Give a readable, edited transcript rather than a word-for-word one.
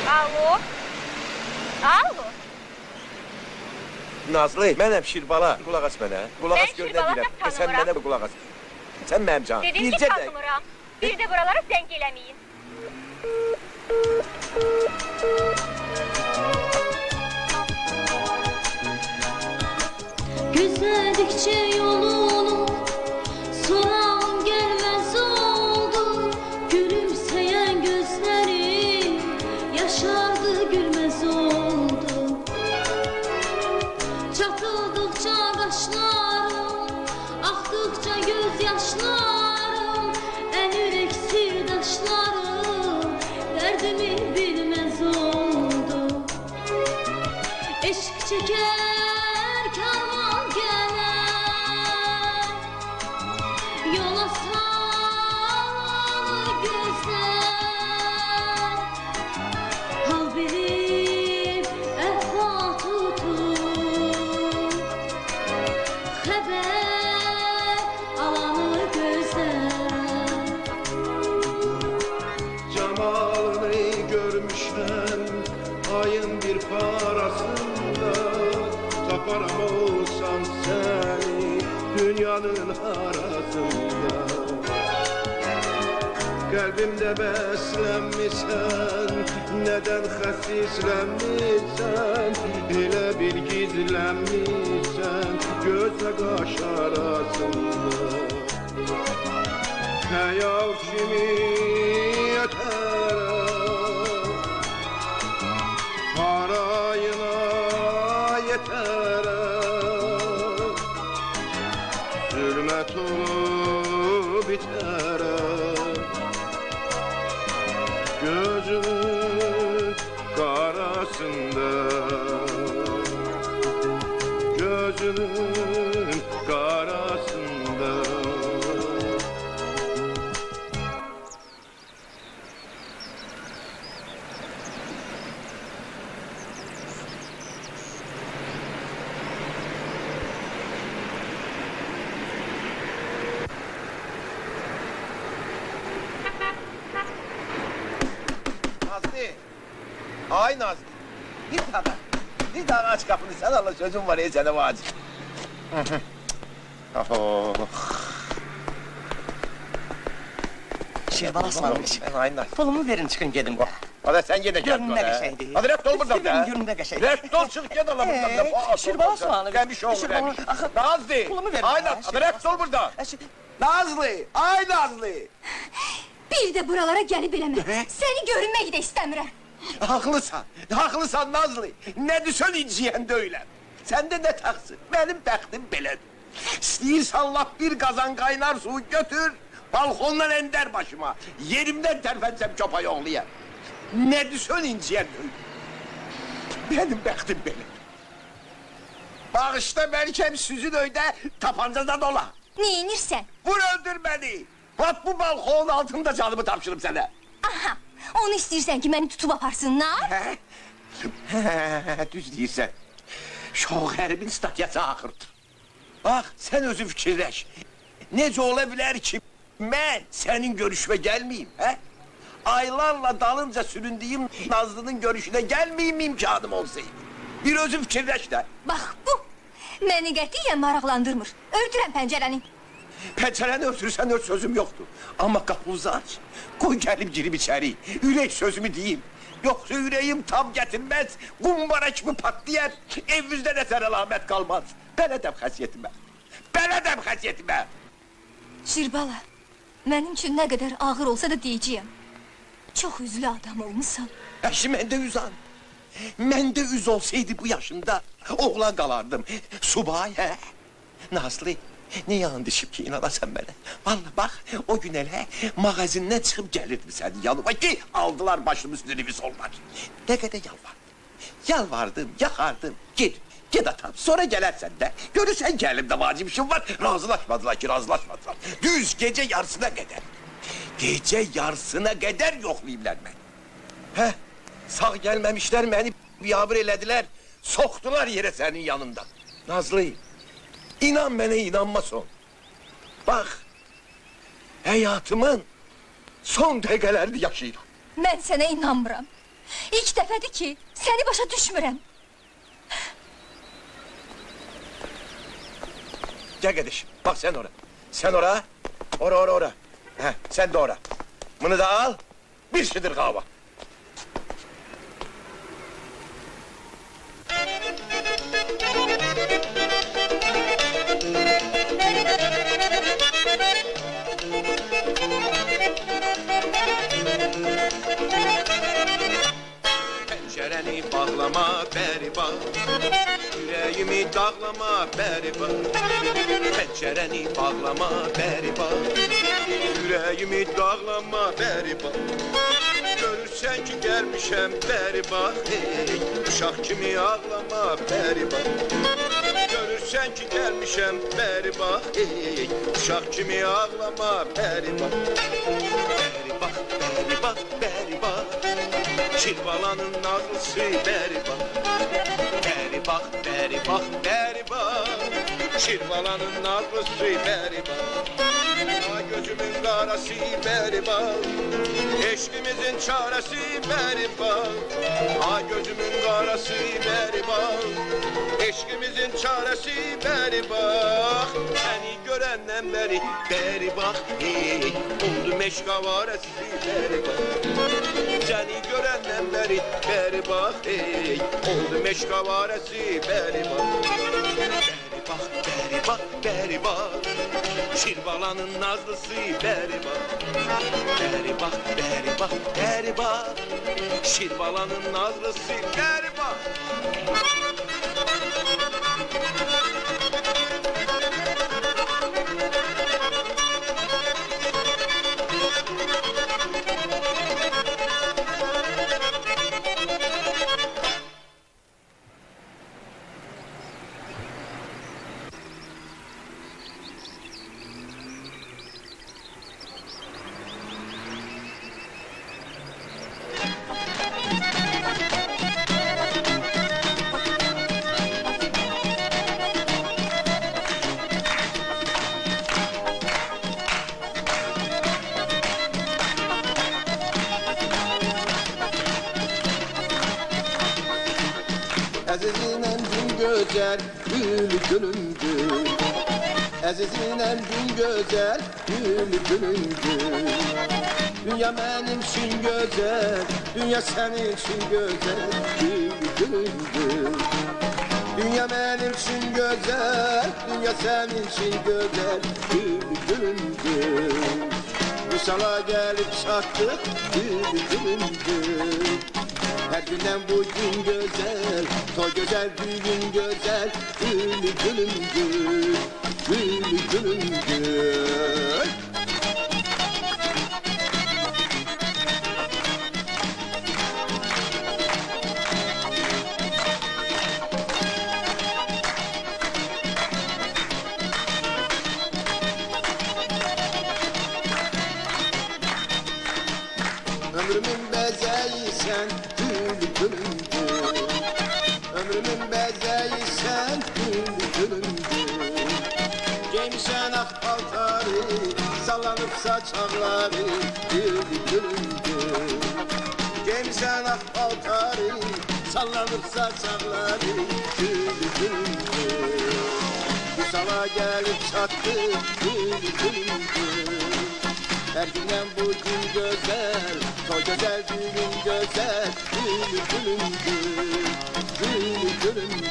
Alo? Alo? Nazlı, mənəm Şirbala. Qulaq as mənə. Qulaq as gör nə Şirbala deyirəm. da Sən tanımıram. mənə qulaq as. Sən mənim canım. Dedim ki tanımıram. Bir də buralara zəng eləməyin. Güzeldikçe yolunu soran gelmez oldu. Gülümseyen gözleri yaşardı gülmez oldu. Çatıldıkça kaşlarım, aktıkça gözyaşlarım, en yüreksiz taşlarım derdimi bilmez oldu. Eşk çeker karman gelen, yola sağlı gözler, hal verip ehva tutup, haber alanı gözler. Cemalını görmüşəm ayın bir parasında, taparam olsam səni dünyanın arasında. Qəlbimdə bəslənmisən, nədən xəsislənmisən, elə bil gizlənmisən gözlə qaş arasında. Xəyal kimi yetərəm, harayına yetərəm, zülmət olub bitərəm, gözümün qarasında, gözümün qarasında. Nazlı. Ay Nazlı. Bir daha aç kapını. Sen Allah sözüm var ya sana vacip. Oh. Şehbal Aslanmış. Ay Nazlı. Pulumu verin çıkın gidin. Hadi sen gene gel. Görünme geçeydi. Hadi reft ol buradan da. Görünme geçeydi. Reft ol çık gel Allah buradan. Şirbal Aslanmış. Gelmiş oğlum gelmiş. Nazlı. Pulumu verin. Ay Nazlı. Hadi reft ol buradan. Nazlı. Ay Nazlı. Bir də buralara gəlib eləmə. Səni görünmək də istəmirəm. Haklısın Nazlı. Ne düşün inciyən de Sende ne taksın? Benim bəxtim belədir. İstəyirsən laf bir kazan kaynar su götür, balkondan ender başıma. Yerimden terfetsem çopa yoğlayam. Ne düşün inciyən de Benim bəxtim belədir. Bağışta Melkem süzün öyde tapancada dola. Neyinirsən? Vur öldür beni. Bak bu balkonun altında canımı tapşırım sana. Aha, onu istəyirsən ki, məni tutub aparsınlar? Düz deyirsən. Şoğərimin statyası axırdır. Bax, sən özün fikirləş. Necə ola bilər ki, mən sənin görüşmə gəlməyim, hə? Aylarla dalınca süründüyüm Nazlı'nın görüşüne gelmeyeyim imkanım olsaydı. Bir özün fikirləş də. Bax bu, məni qətiyyən maraqlandırmır. Örtürəm pəncərəni. Pəncərəni örtürsən ört sözüm yoktu. Ama kapınızı aç. Koy gelip girip içeri. Ürek sözümü diyeyim. Yoksa yüreğim tam getirmez. Kumbara kimi patlayar. Evimizde de sana lahmet kalmaz. Ben edem xəsiyyətimə. Ben edem xəsiyyətimə. Şirbala, mənim üçün nə qədər ağır olsa da deyəcəyəm. Çox üzlü adam olmuşsan. Əşi məndə üz an. Məndə üz olsaydı bu yaşında oğlan qalardım. Subay, hə? Nazlı, ne yanlışım ki inanasan mənə. Vallahi bak, o gün elə mağazindən çıxıb gəlirdim sənin yanıma ki, aldılar başımı üstünü biz olmak. Ne qədər yalvardım, yakardım. Git atam, sonra gelersen de. Görürsen gelim de vacip işim var. Razılaşmadılar. Düz gece yarısına kadar. Gece yarısına kadar yoklayayımlar beni. Heh, sağ gelmemişler beni yavr elediler. Soktular yere senin yanında. Nazlı, inan bana inanma son. Bak, hayatımın son dəqiqələrini yaşayıram. Mən sənə inanmıram. İlk dəfədir ki, səni başa düşmürəm. Gel kardeşim, bak sen ora. Sen ora. Ora. Heh, sen de ora. Bunu da al. Bir şidir kahve. Pencereni bağlama beri bak, yüreğimi dağlama beri bak. Pencereni bağlama beri bak, yüreğimi dağlama beri bak. Görürsen ki gelmişem beri bak, hey, uşak kimi ağlama beri bak. Görürsen ki gelmişem beri bak, hey, uşak kimi ağlama beri bak. Beri bak, beri bak, beri bak. Şirbalanın nazlısı beri bak. Beri bak, beri bak, beri bak. Şirbalanın nazlısı beri bak. Ay gözümün karası beri bak. Eşkimizin çaresi beri bak. Ay gözümün karası beri bak. Eşkimizin çaresi beri bak. Seni görenden beri bak. Hey, oldu meşkavaresi beri bak. Seni görenden beri bak. Hey, oldu meşkavaresi beri bak. Beri bak, beri bak. Şirbalanın nazlısı beri bak. Beri bak, beri bak, beri bak. Şirbalanın nazlısı beri bak. Azizin emrin güzel, gülü gülündür. Azizin emrin güzel, gülü gülündür. Dünya benim için güzel, dünya senin için güzel, gülü gülündür. Dünya benim için güzel, dünya senin için güzel, gülü gülündür. Misala gelip çattık, gülü gülündür. Her günden bugün güzel, toy güzel, düğün güzel, gülü gülündür, gülü gülündür. Ömrümün bezeyi sen, gülü gülündür. Ömrümün bezeyi sen, gülü gülündür. Giymişen ak paltarı, sallanıp saçakları, gülü gülündür. Giymişen ak paltarı, sallanıp saçakları, gülü gülündür. Kusala gelip çattı, gülü gülündür. Her günden bugün güzel, toy güzel, düğün güzel, gülü gülündür, gülü gülündür.